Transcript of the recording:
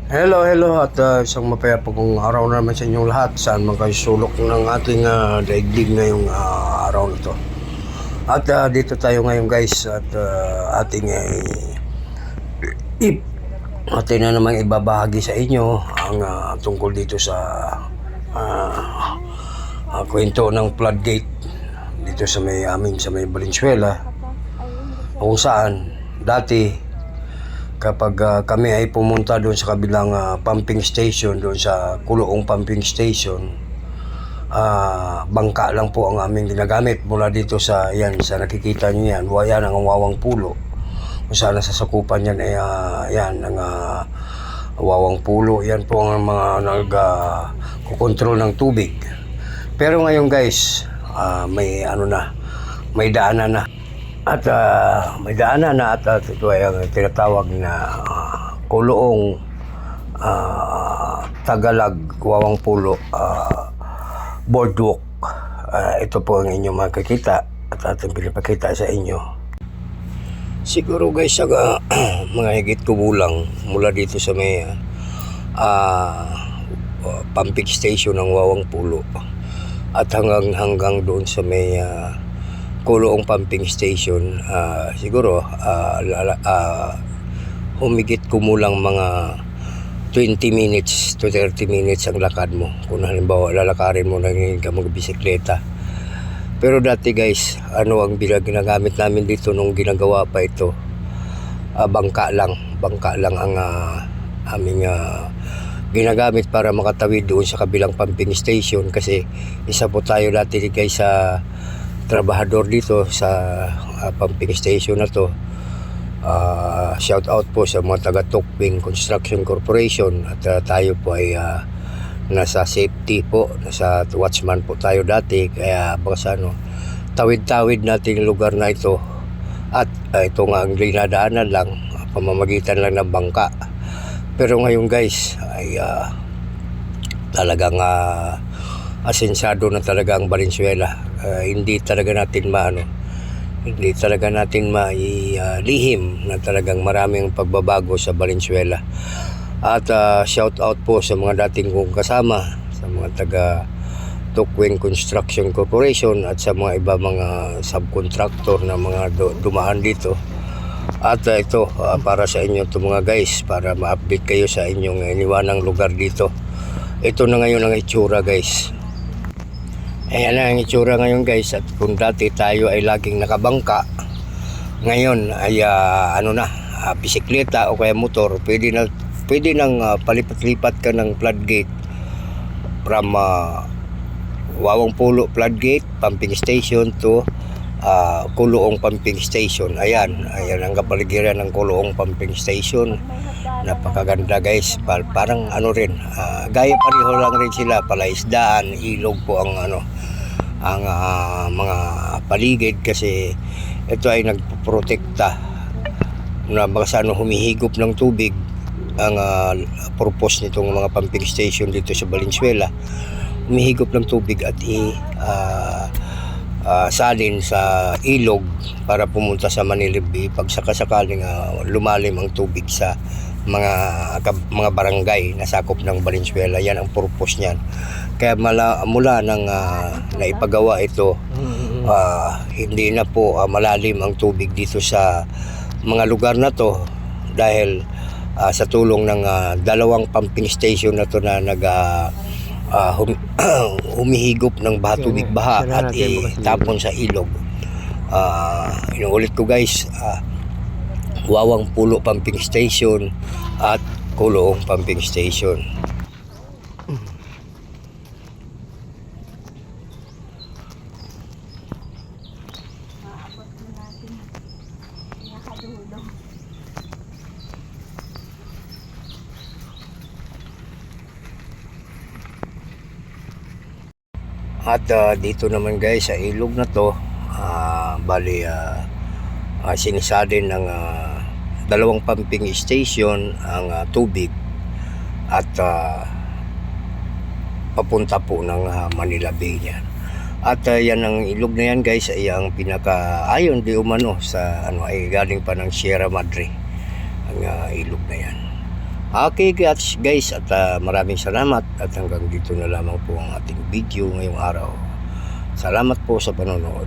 Hello at isang mapayapang araw naman sa inyong lahat saan man kayo sulok ng ating daigdig ngayong araw na to. At dito tayo ngayon guys at ating atin na naman ibabahagi sa inyo ang tungkol dito sa kwento ng floodgate dito sa may Valenzuela, kung saan dati kapag kami ay pumunta doon sa kabilang pumping station, doon sa Kuloong pumping station, bangka lang po ang aming ginagamit mula dito sa nakikita nyo yan, yan ang Wawang Pulo, kung saan nasasakupan yan ay yan ang Wawang Pulo. Yan po ang mga kukontrol ng tubig. Pero ngayon guys, may daanan na. At may daanan na at ito ay ang tinatawag na Kuloong Tagalag Wawang Pulo boardwalk. Ito po ang inyong makikita at ating pinapakita sa inyo. Siguro guys, mga higit kubulang mula dito sa may pumping station ng Wawang Pulo at hanggang doon sa may Kuloong pumping station, siguro humigit kumulang mga 20 minutes to 30 minutes ang lakad mo kung halimbawa lalakarin mo na ka magbisikleta. Pero dati guys, ang ginagamit namin dito nung ginagawa pa ito, bangka lang ang aming ginagamit para makatawid doon sa kabilang pumping station, kasi isa po tayo dati guys sa trabahador dito sa pumping station na to. Shout out po sa mga taga Tukwing Construction Corporation at tayo po ay nasa safety po, nasa watchman po tayo dati, kaya baka tawid-tawid natin yung lugar na ito. At ito nga ang dinadaanan lang, pamamagitan lang ng bangka. Pero ngayon guys ay talagang asensado na talaga ang Valenzuela. Hindi talaga natin mailihim na talagang maraming pagbabago sa Valenzuela. At shout out po sa mga dating kong kasama, sa mga taga Tukwing Construction Corporation at sa mga iba mga subcontractor na mga dumaan dito. At ito para sa inyo to mga guys, para ma-update kayo sa inyong iniwanang lugar dito. Ito na ngayon ang itsura guys. Ayan na ang itsura ngayon guys. At kung dati tayo ay laging nakabangka, ngayon ay bisikleta o kaya motor, pwede nang palipat-lipat ka ng floodgate from Wawang Pulo floodgate pumping station to Kuloong pumping station. Ayan ang kapaligiran ng Kuloong pumping station. Napakaganda guys, parang gaya pareho lang rin sila, palaisdaan, ilog po ang mga paligid, kasi ito ay nagpoprotekta na baka humihigop ng tubig. Ang purpose nitong mga pumping station dito sa Valenzuela, humihigop ng tubig at salin sa ilog para pumunta sa Manilibi pag sakasakaling lumalim ang tubig sa mga barangay na sakop ng Valenzuela. Yan ang purpose niyan. Kaya mula nang naipagawa ito, hindi na po malalim ang tubig dito sa mga lugar na to, dahil sa tulong ng dalawang pumping station na to na humihigop ng tubig baha at itapon sa ilog. Inuulit ko guys, Wawang Pulo pumping station at Kuloong pumping station. At dito naman guys sa ilog na to, sinisadin ng dalawang pumping station ang tubig at papunta po ng Manila Bay niyan. At yan ang ilog na yan guys ay ang pinaka-ayon di umano sa ay galing pa ng Sierra Madre ang ilog na yan. Okay guys, at maraming salamat at hanggang dito na lamang po ang ating video ngayong araw. Salamat po sa panonood.